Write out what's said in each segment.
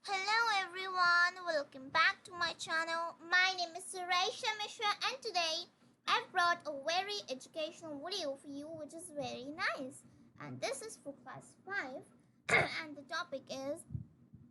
Hello everyone, welcome back to my channel. My name is Suresha Mishra and today I've brought a very educational video for you which is very nice. And this is for class 5 and the topic is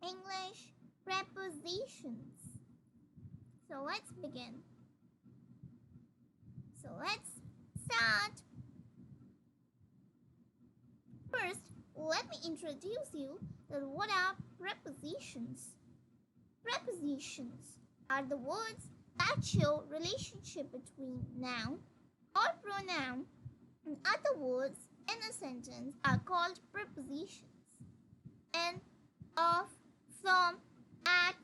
English prepositions. So let's begin. So let's start. First, let me introduce you that what are prepositions. Prepositions are the words that show relationship between noun or pronoun and other words in a sentence are called prepositions. In, of, from, at,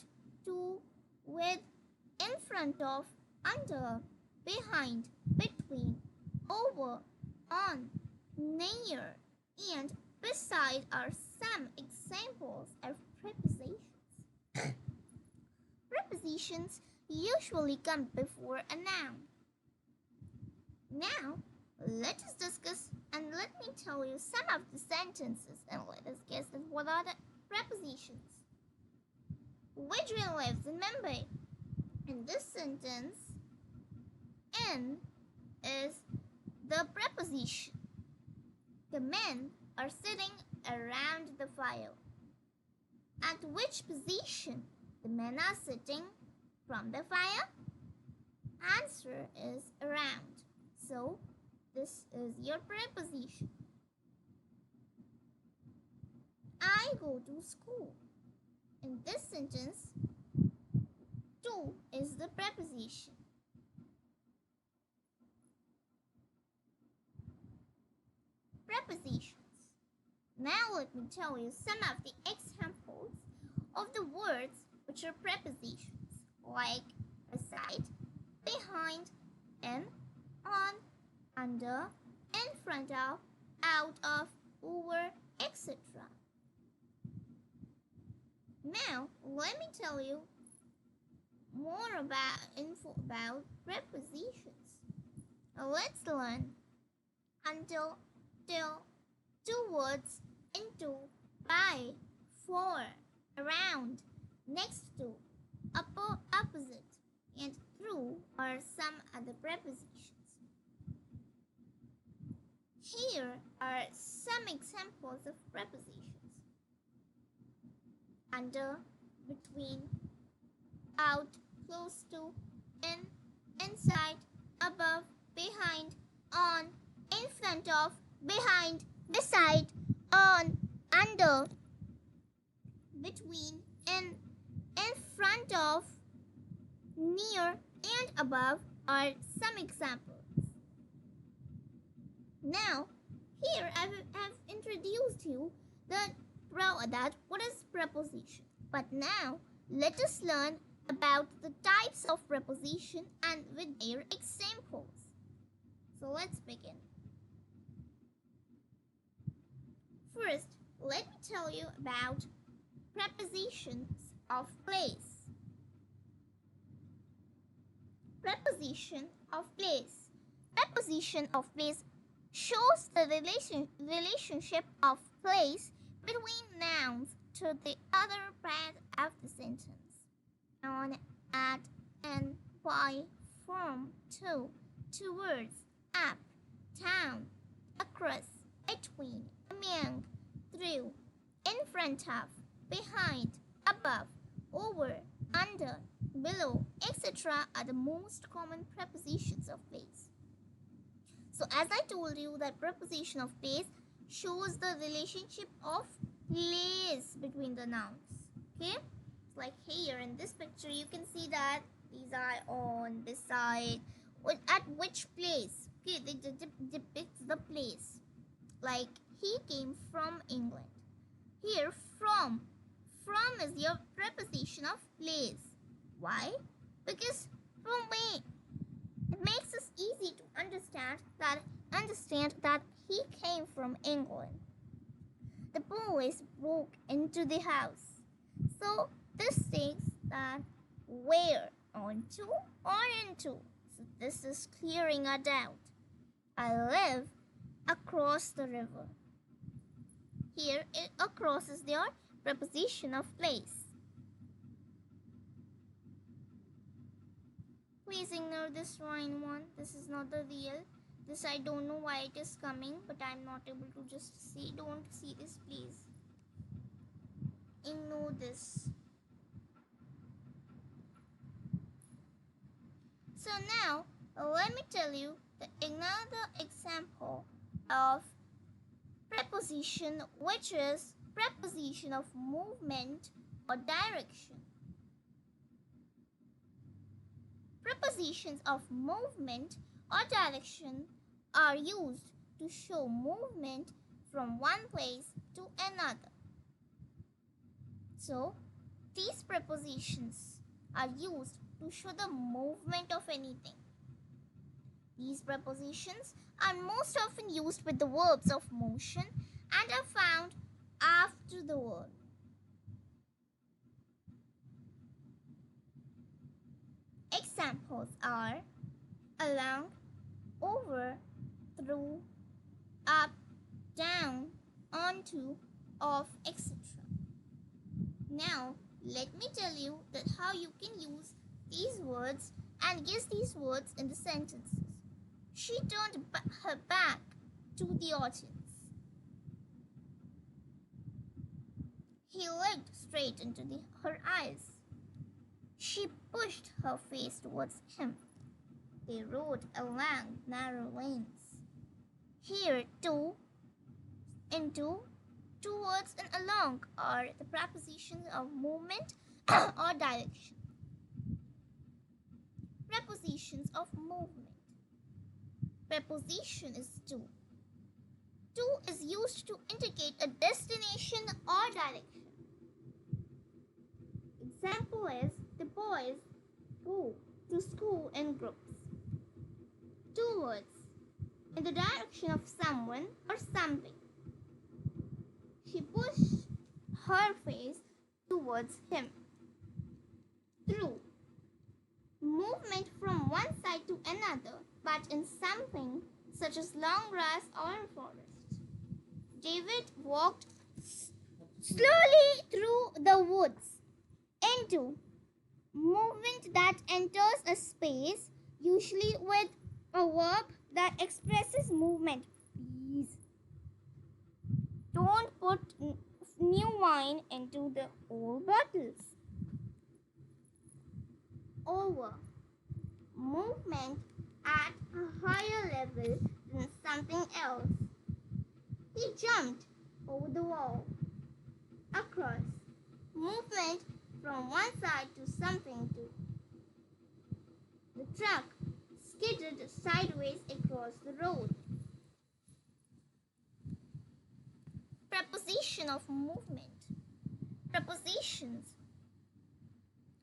to, with, in front of, under, behind, between, over, on, near, and beside are some examples of prepositions. Prepositions usually come before a noun. Now, let us discuss and let me tell you some of the sentences and let us guess that what are the prepositions. Widrin lives in Mumbai. In this sentence, in is the preposition. The men are sitting around the fire. At which position the men are sitting from the fire? Answer is around. So, this is your preposition. I go to school. In this sentence, to is the preposition. Prepositions. Now let me tell you some of the examples of the words which are prepositions, like beside, behind, in, on, under, in front of, out of, over, etc. Now let me tell you more about info about prepositions. Let's learn until, till, towards, into, by, for, around, next to, opposite, and through are some other prepositions. Here are some examples of prepositions. Under, between, out, close to, in, inside, above, behind, on, in front of, behind, beside, on, under, between, in front of, near, and above are some examples. Now, here I have introduced you that what is preposition. But now, let us learn about the types of preposition and with their examples. So let's begin. First, let me tell you about prepositions of place. Preposition of place. Preposition of place shows the relationship of place between nouns to the other part of the sentence. On, at, and, by, from, to, towards, up, down, across, between, among, through, in front of, behind, above, over, under, below, etc. are the most common prepositions of place. So as I told you that preposition of place shows the relationship of place between the nouns. Okay? Like here in this picture you can see that these are on, beside, at which place. Okay, they depict the place. Like he came from England. Here from is your preposition of place. Why? Because from me it makes us easy to understand that he came from England. The boys broke into the house. So this says that where, onto or into. So this is clearing a doubt. I live across the river. Here, across is your preposition of place. Please ignore this rhyme one. This is not the real. This I don't know why it is coming, but I'm not able to just see. Don't see this, please. Ignore this. So now, let me tell you another example of preposition, which is preposition of movement or direction. Prepositions of movement or direction are used to show movement from one place to another. So, these prepositions are used to show the movement of anything. These prepositions are most often used with the verbs of motion and are found after the word. Examples are along, over, through, up, down, onto, off, etc. Now, let me tell you that how you can use these words and guess these words in the sentences. She turned her back to the audience. He looked straight into her eyes. She pushed her face towards him. They rode along narrow lanes. Here, to, into, towards, and along are the prepositions of movement or direction. Prepositions of movement. Preposition is to. To is used to indicate a destination or direction. Example is the boys go to school in groups. Towards, in the direction of someone or something. She pushed her face towards him. Through, movement from one side to another, but in something such as long grass or a forest. David walked slowly through the woods. Into, movement that enters a space, usually with a verb that expresses movement. Please don't put new wine into the old bottles. Over, movement at a higher level than something else. He jumped over the wall. Across, movement from one side to something to. The truck skidded sideways across the road. Preposition of movement. Prepositions: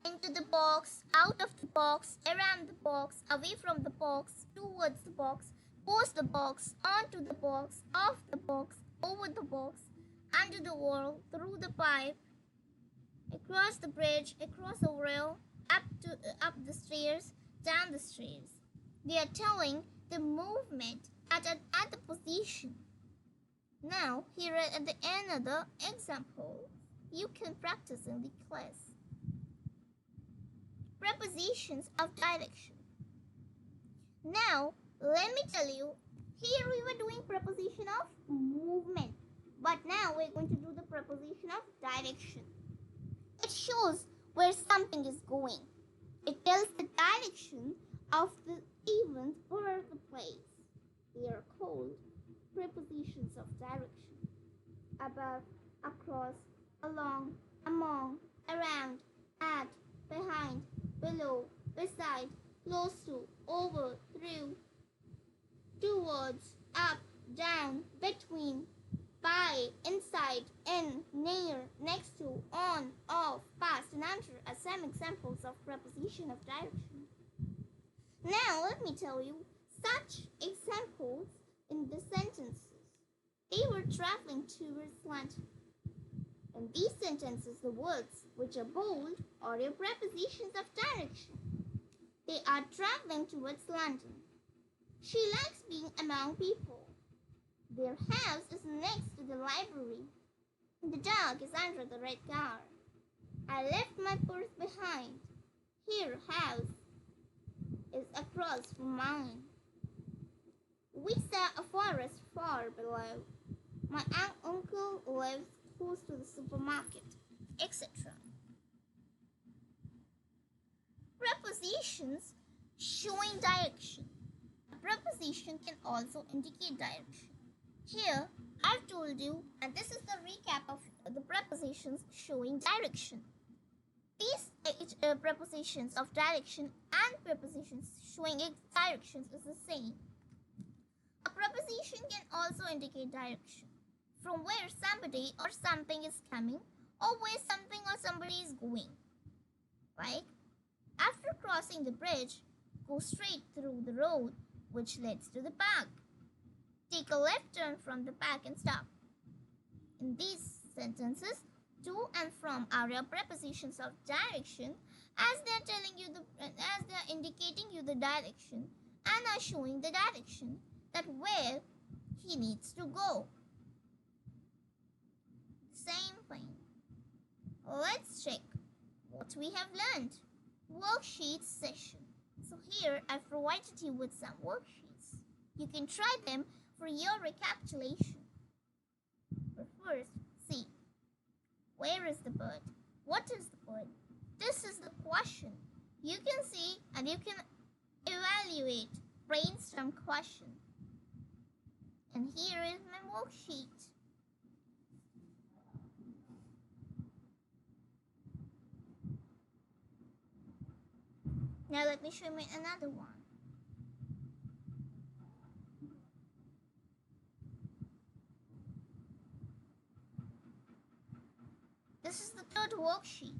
into the box, out of the box, around the box, away from the box, towards the box, past the box, onto the box, off the box, over the box, under the wall, through the pipe, across the bridge, across the rail, up the stairs, down the stairs. They are telling the movement at the position. Now, here are at the another example you can practice in the class. Prepositions of direction. Now, let me tell you, here we were doing preposition of movement, but now we're going to do the preposition of direction. It shows where something is going. It tells the direction of the event or the place. They are called prepositions of direction. Above, across, along, among, around, at, behind, below, beside, close to, over, through, towards, up, down, between, by, inside, in, near, next to, on, off, past, and under are some examples of preposition of direction. Now let me tell you such examples in the sentences. They were traveling towards London. In these sentences, the words which are bold are your prepositions of direction. They are traveling towards London. She likes being among people. Their house is next to the library. The dog is under the red car. I left my purse behind. Here, house. is across from mine. We saw a forest far below. My uncle lives close to the supermarket, etc. Prepositions showing direction. A preposition can also indicate direction. Here, I've told you, and this is the recap of the prepositions showing direction. These prepositions of direction and prepositions showing directions is the same. A preposition can also indicate direction, from where somebody or something is coming or where something or somebody is going. Like, after crossing the bridge, go straight through the road which leads to the park. Take a left turn from the park and stop. In these sentences, to and from are your prepositions of direction, as they are indicating you the direction and are showing the direction that where he needs to go. Same thing. Let's check what we have learned. Worksheet session. So here I've provided you with some worksheets. You can try them for your recapitulation. But first, see. Where is the bird? What is the bird? This is the question. You can see and you can evaluate, brainstorm question. And here is my worksheet. Now let me show you another one. This is the third worksheet.